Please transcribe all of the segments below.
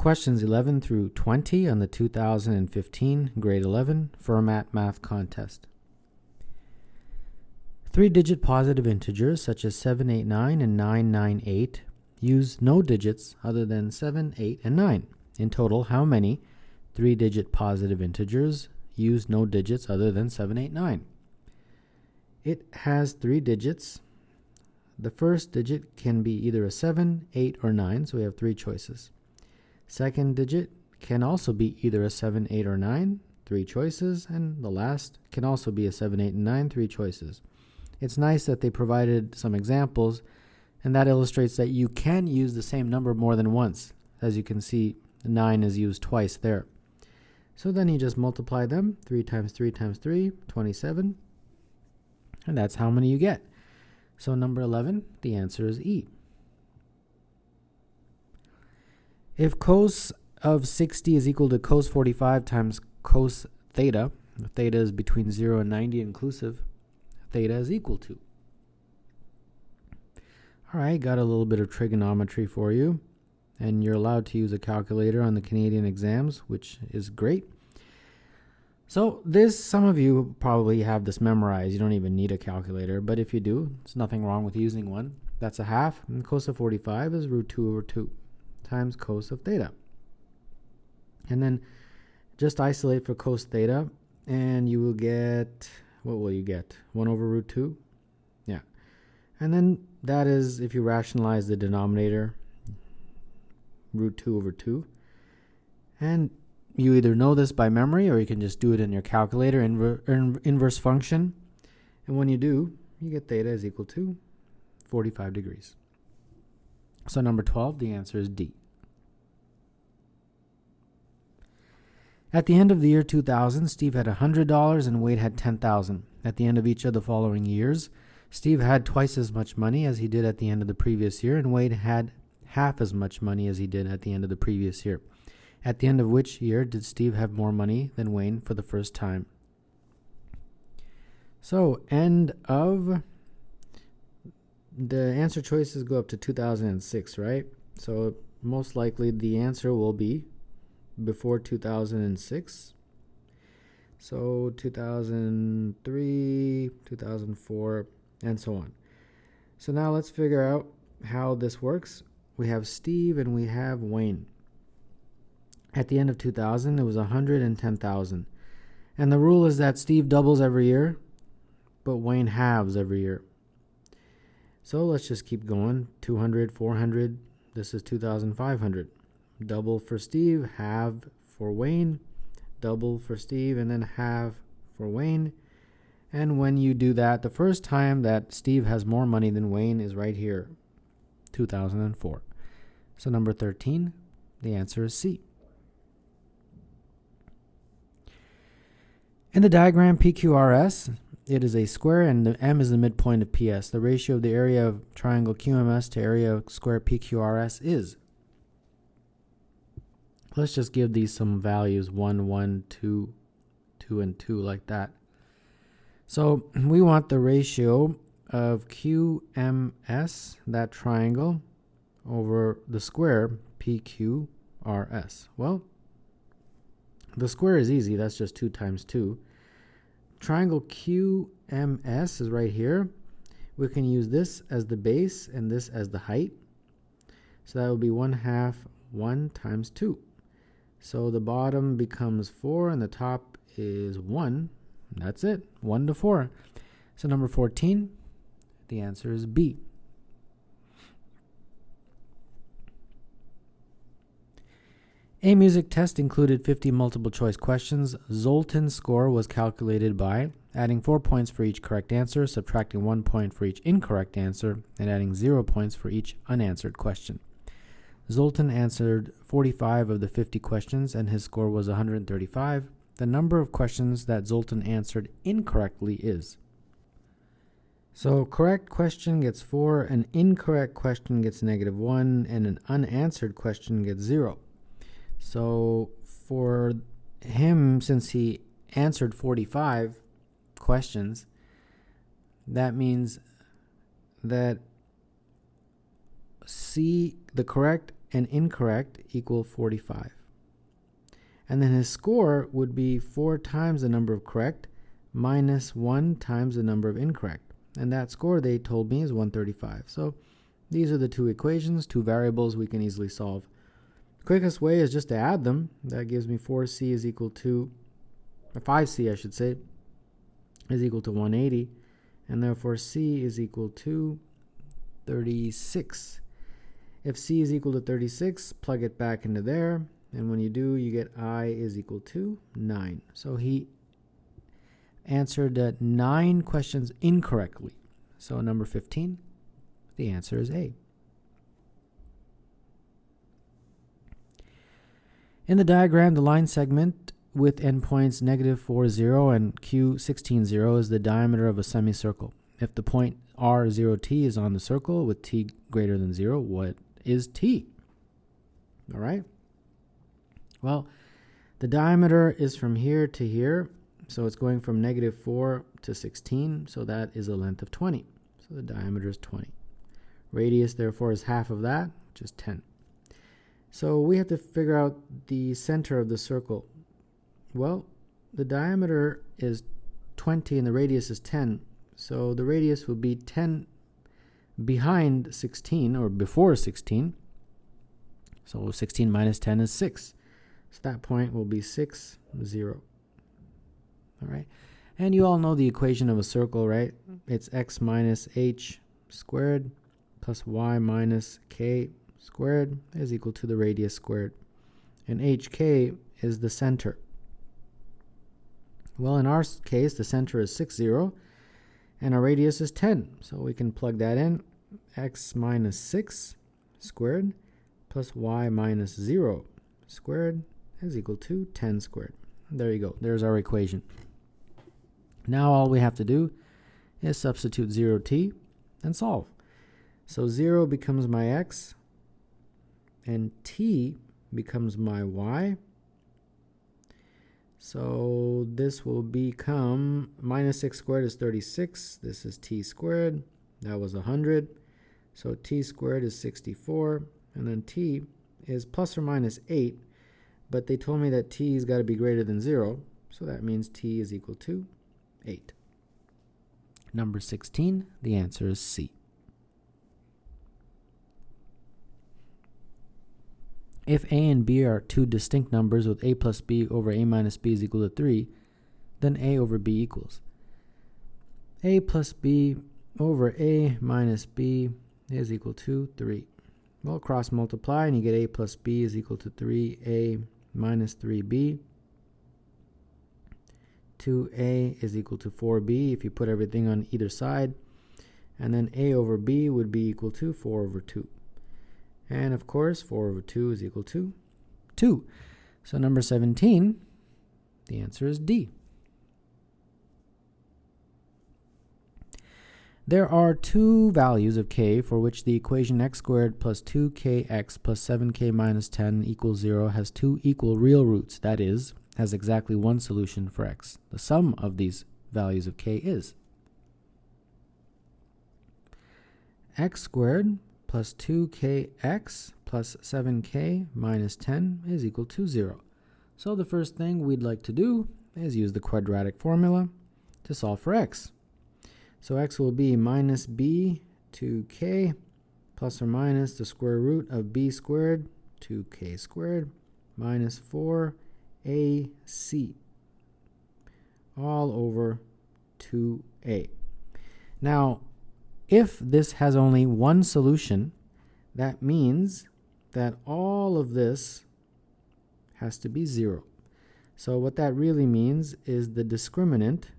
questions 11 through 20 on the 2015 Grade 11 Fermat Math Contest. 3-digit positive integers such as 789 and 998 use no digits other than 7, 8, and 9. In total, how many 3-digit positive integers use no digits other than 7, 8, 9? It has 3 digits. The first digit can be either a 7, 8, or 9, so we have 3 choices. Second digit can also be either a 7, 8, or 9, 3 choices, and the last can also be a 7, 8, and 9, 3 choices. It's nice that they provided some examples, and that illustrates that you can use the same number more than once. As you can see, 9 is used twice there. So then you just multiply them, 3 times 3 times 3, 27, and that's how many you get. So number 11, the answer is E. If cos of 60 is equal to cos 45 times cos theta, theta is between 0 and 90 inclusive, theta is equal to. All right, got a little bit of trigonometry for you, and you're allowed to use a calculator on the Canadian exams, which is great. So some of you probably have this memorized. You don't even need a calculator, but if you do, there's nothing wrong with using one. That's a half, and cos of 45 is root 2 over 2 times cos of theta. And then just isolate for cos theta, and you will get, what will you get? 1 over root 2? Yeah. And then that is, if you rationalize the denominator, root 2 over 2. And you either know this by memory, or you can just do it in your calculator, inverse function. And when you do, you get theta is equal to 45 degrees. So number 12, the answer is D. At the end of the year 2000, Steve had $100 and Wade had $10,000. At the end of each of the following years, Steve had twice as much money as he did at the end of the previous year, and Wade had half as much money as he did at the end of the previous year. At the end of which year did Steve have more money than Wayne for the first time? So, end of, the answer choices go up to 2006, right? So, most likely the answer will be before 2006. So, 2003, 2004, and so on. So now let's figure out how this works. We have Steve and we have Wayne. At the end of 2000, it was 110,000. And the rule is that Steve doubles every year, but Wayne halves every year. So let's just keep going. 200, 400, this is 2,500. Double for Steve, halve for Wayne, double for Steve, and then halve for Wayne. And when you do that, the first time that Steve has more money than Wayne is right here, 2004. So number 13, the answer is C. In the diagram PQRS, it is a square and the M is the midpoint of PS. The ratio of the area of triangle QMS to area of square PQRS is. Let's just give these some values, 1, 1, 2, 2, and 2, like that. So we want the ratio of QMS, that triangle, over the square PQRS. Well, the square is easy. That's just 2 times 2. Triangle QMS is right here. We can use this as the base and this as the height. So that would be 1/2 1 times 2. So the bottom becomes 4 and the top is 1. That's it, 1 to 4. So number 14, the answer is B. A music test included 50 multiple choice questions. Zoltan's score was calculated by adding 4 points for each correct answer, subtracting 1 point for each incorrect answer, and adding 0 points for each unanswered question. Zoltan answered 45 of the 50 questions and his score was 135. The number of questions that Zoltan answered incorrectly is. So correct question gets 4, an incorrect question gets -1, and an unanswered question gets 0. So for him, since he answered 45 questions, that means that C, the correct and incorrect equal 45. And then his score would be 4 times the number of correct minus 1 times the number of incorrect. And that score, they told me, is 135. So these are the two equations, two variables we can easily solve. The quickest way is just to add them. That gives me 4c is equal to, or 5c I should say, is equal to 180. And therefore c is equal to 36. If c is equal to 36, plug it back into there. And when you do, you get I is equal to 9. So he answered 9 questions incorrectly. So number 15, the answer is A. In the diagram, the line segment with endpoints -4, 0 and Q, 16, 0 is the diameter of a semicircle. If the point R, 0, T is on the circle with T greater than 0, what is T? All right. Well, the diameter is from here to here, so it's going from -4 to 16, so that is a length of 20. So the diameter is 20. Radius, therefore, is half of that, which is 10. So we have to figure out the center of the circle. Well, the diameter is 20 and the radius is 10, so the radius will be 10 behind 16, or before 16. So 16 minus 10 is 6. So that point will be 6, 0. All right. And you all know the equation of a circle, right? It's x minus h squared plus y minus k squared is equal to the radius squared. And hk is the center. Well, in our case, the center is 6, 0, and our radius is 10. So we can plug that in. X minus 6 squared plus y minus 0 squared is equal to 10 squared. There you go. There's our equation. Now all we have to do is substitute 0t and solve. So 0 becomes my x, and t becomes my y. So this will become minus 6 squared is 36. This is t squared. That was 100. So t squared is 64. And then t is plus or minus 8. But they told me that t has got to be greater than 0. So that means t is equal to 8. Number 16, the answer is C. If a and b are two distinct numbers with a plus b over a minus b is equal to 3, then a over b equals a plus b over a minus b is equal to 3. Well, cross multiply and you get a plus b is equal to 3a minus 3b. 2a is equal to 4b if you put everything on either side. And then a over b would be equal to 4 over 2. And of course, 4 over 2 is equal to 2. So number 17, the answer is D. There are two values of k for which the equation x squared plus 2kx plus 7k minus 10 equals 0 has two equal real roots, that is, has exactly one solution for x. The sum of these values of k is x squared plus 2kx plus 7k minus 10 is equal to 0. So the first thing we'd like to do is use the quadratic formula to solve for x. So x will be minus b 2k plus or minus the square root of b squared 2k squared minus 4ac all over 2a. Now, if this has only one solution, that means that all of this has to be 0. So what that really means is the discriminant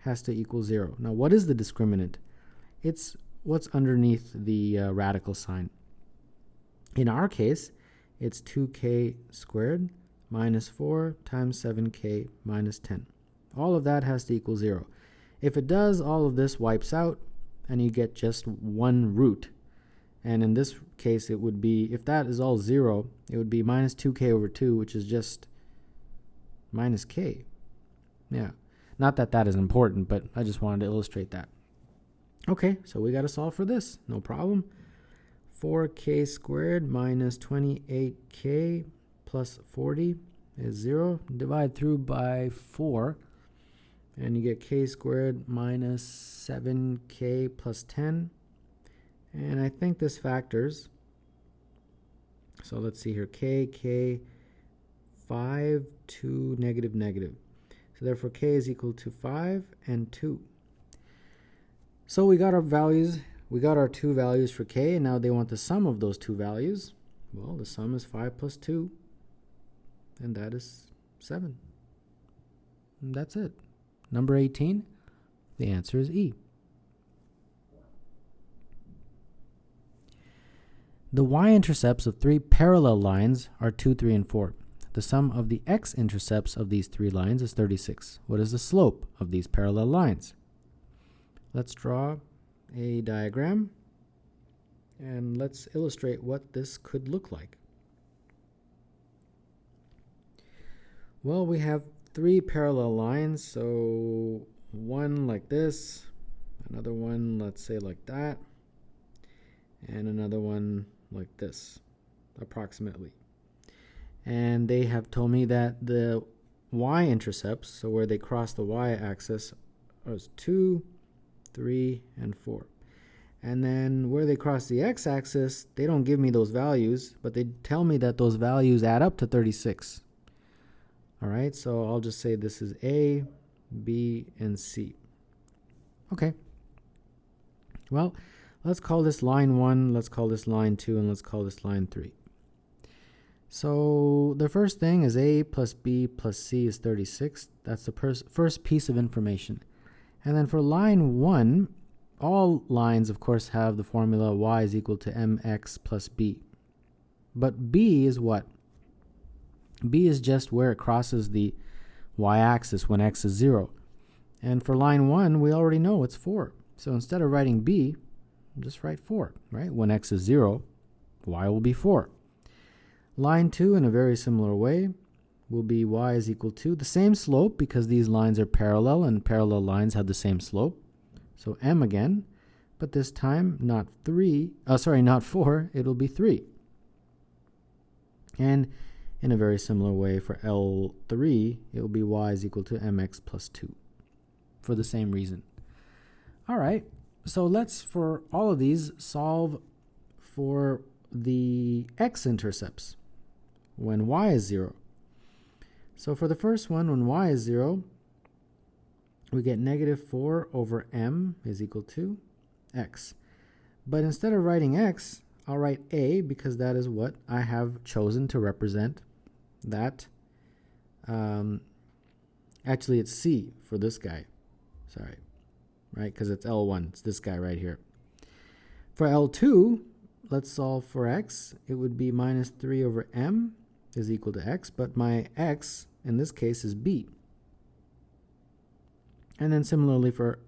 has to equal 0. Now, what is the discriminant? It's what's underneath the radical sign. In our case, it's 2k squared minus 4 times 7k minus 10. All of that has to equal 0. If it does, all of this wipes out, and you get just one root. And in this case, it would be, if that is all 0, it would be minus 2k over 2, which is just minus k. Yeah. Not that that is important, but I just wanted to illustrate that. Okay, so we got to solve for this. No problem. 4k squared minus 28k plus 40 is 0. Divide through by 4, and you get k squared minus 7k plus 10. And I think this factors. So let's see here, k, 5, 2, negative, negative. So therefore k is equal to 5 and 2. So we got our values. We got our two values for k, and now they want the sum of those two values. Well, the sum is 5 plus 2, and that is 7. And that's it. Number 18, the answer is E. The y-intercepts of three parallel lines are 2, 3, and 4. The sum of the x-intercepts of these three lines is 36. What is the slope of these parallel lines? Let's draw a diagram, and let's illustrate what this could look like. Well, we have three parallel lines, so one like this, another one, let's say like that, and another one like this, approximately. And they have told me that the y-intercepts, so where they cross the y-axis, is 2, 3, and 4. And then where they cross the x-axis, they don't give me those values, but they tell me that those values add up to 36. All right, so I'll just say this is A, B, and C. Okay. Well, let's call this line 1, let's call this line 2, and let's call this line 3. So the first thing is A plus B plus C is 36. That's the first piece of information. And then for line 1, all lines, of course, have the formula y is equal to mx plus b. But b is what? B is just where it crosses the y-axis when x is 0. And for line 1, we already know it's 4. So instead of writing b, just write 4, right? When x is 0, y will be 4. Line 2, in a very similar way, will be y is equal to the same slope, because these lines are parallel and parallel lines have the same slope. So m again, but this time not 4, it'll be 3. And in a very similar way for L3, it will be y is equal to mx plus 2 for the same reason. All right, so let's, for all of these, solve for the x-intercepts when y is 0. So for the first one, when y is 0, we get negative 4 over m is equal to x. But instead of writing x, I'll write a, because that is what I have chosen to represent that. Actually, it's c for this guy. Sorry, right? Because it's L1. It's this guy right here. For L2, let's solve for x. It would be minus 3 over m is equal to x, but my x in this case is b. And then similarly for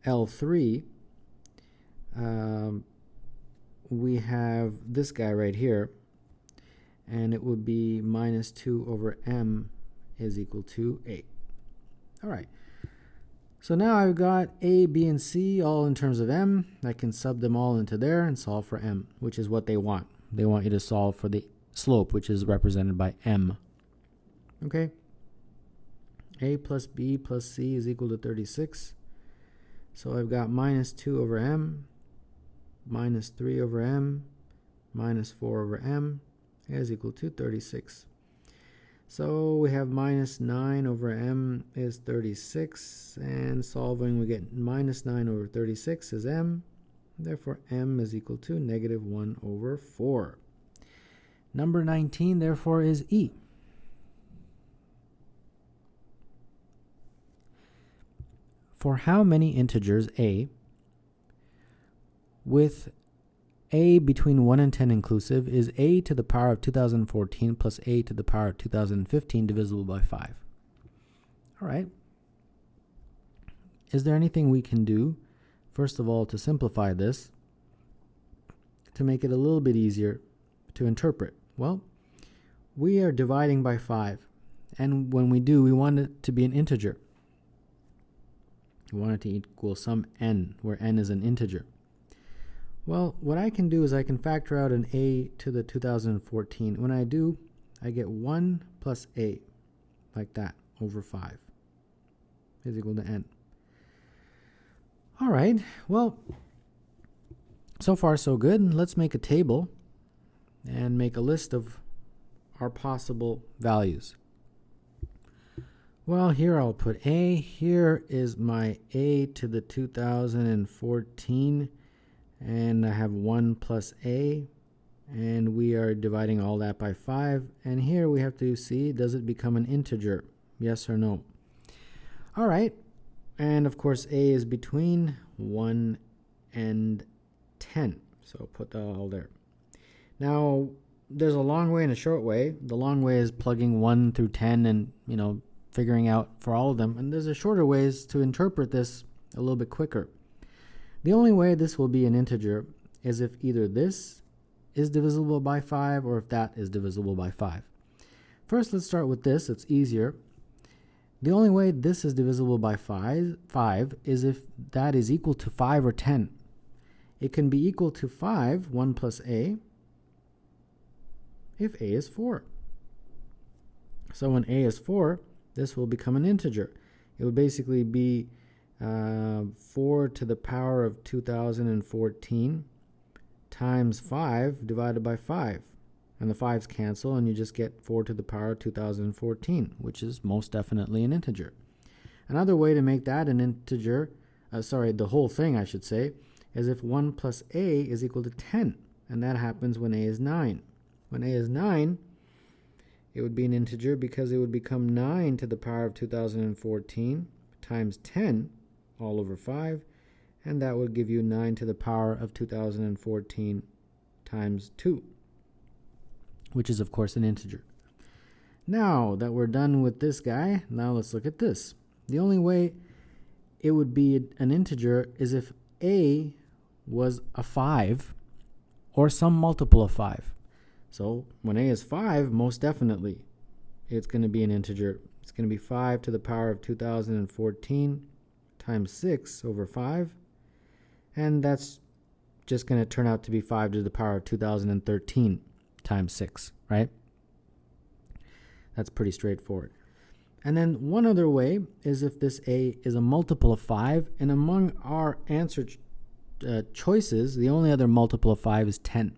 L3, we have this guy right here, and it would be minus 2 over m is equal to a. All right. So now I've got a, b, and c all in terms of m. I can sub them all into there and solve for m, which is what they want. They want you to solve for the slope, which is represented by m. Okay. A plus b plus c is equal to 36. So I've got minus 2 over m, minus 3 over m, minus 4 over m is equal to 36. So we have minus 9 over m is 36, and solving we get minus 9 over 36 is m. Therefore m is equal to negative 1 over 4. Number 19 therefore is E. For how many integers a with a between 1 and 10 inclusive is a to the power of 2014 plus a to the power of 2015 divisible by 5? All right. Is there anything we can do, first of all, to simplify this, to make it a little bit easier to interpret? Well, we are dividing by 5, and when we do, we want it to be an integer. We want it to equal some n, where n is an integer. Well, what I can do is I can factor out an a to the 2014. When I do, I get 1 plus a, like that, over 5 is equal to n. All right, well, so far so good. Let's make a table and make a list of our possible values. Well, here I'll put a. Here is my a to the 2014, and I have 1 plus a, and we are dividing all that by 5. And here we have to see, does it become an integer? Yes or no? All right, and of course a is between 1 and 10, so put that all there. Now, there's a long way and a short way. The long way is plugging 1 through 10 and, figuring out for all of them. And there's a shorter ways to interpret this a little bit quicker. The only way this will be an integer is if either this is divisible by 5 or if that is divisible by 5. First, let's start with this. It's easier. The only way this is divisible by 5 is if that is equal to 5 or 10. It can be equal to 5, 1 plus a, if a is 4. So when a is 4, this will become an integer. It would basically be 4 to the power of 2014 times 5 divided by 5. And the 5's cancel, and you just get 4 to the power of 2014, which is most definitely an integer. Another way to make that an integer, the whole thing I should say, is if 1 plus a is equal to 10, and that happens when a is 9. When a is 9, it would be an integer because it would become 9 to the power of 2014 times 10 all over 5, and that would give you 9 to the power of 2014 times 2, which is of course an integer. Now that we're done with this guy, now let's look at this. The only way it would be an integer is if a was a 5 or some multiple of 5. So when a is 5, most definitely it's going to be an integer. It's going to be 5 to the power of 2014 times 6 over 5. And that's just going to turn out to be 5 to the power of 2013 times 6, right? That's pretty straightforward. And then one other way is if this a is a multiple of 5, and among our answer choices, the only other multiple of 5 is 10.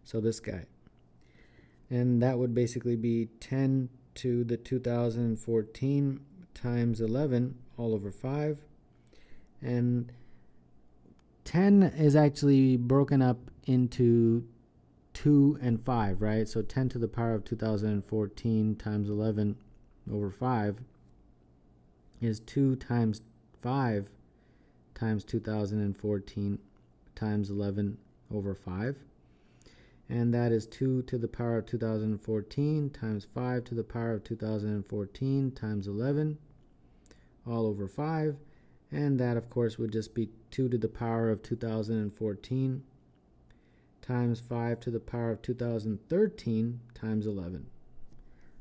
So this guy. And that would basically be 10 to the 2014 times 11 all over 5. And 10 is actually broken up into 2 and 5, right? So 10 to the power of 2014 times 11 over 5 is 2 times 5 times 2014 times 11 over 5. And that is 2 to the power of 2014 times 5 to the power of 2014 times 11 all over 5. And that, of course, would just be 2 to the power of 2014 times 5 to the power of 2013 times 11.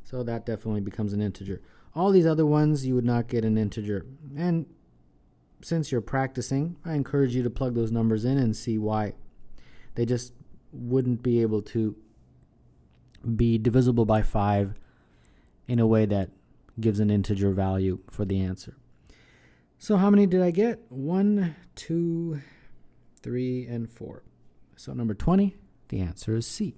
So that definitely becomes an integer. All these other ones, you would not get an integer. And since you're practicing, I encourage you to plug those numbers in and see why. They just wouldn't be able to be divisible by 5 in a way that gives an integer value for the answer. So how many did I get? 1, 2, 3, and 4. So number 20, the answer is C.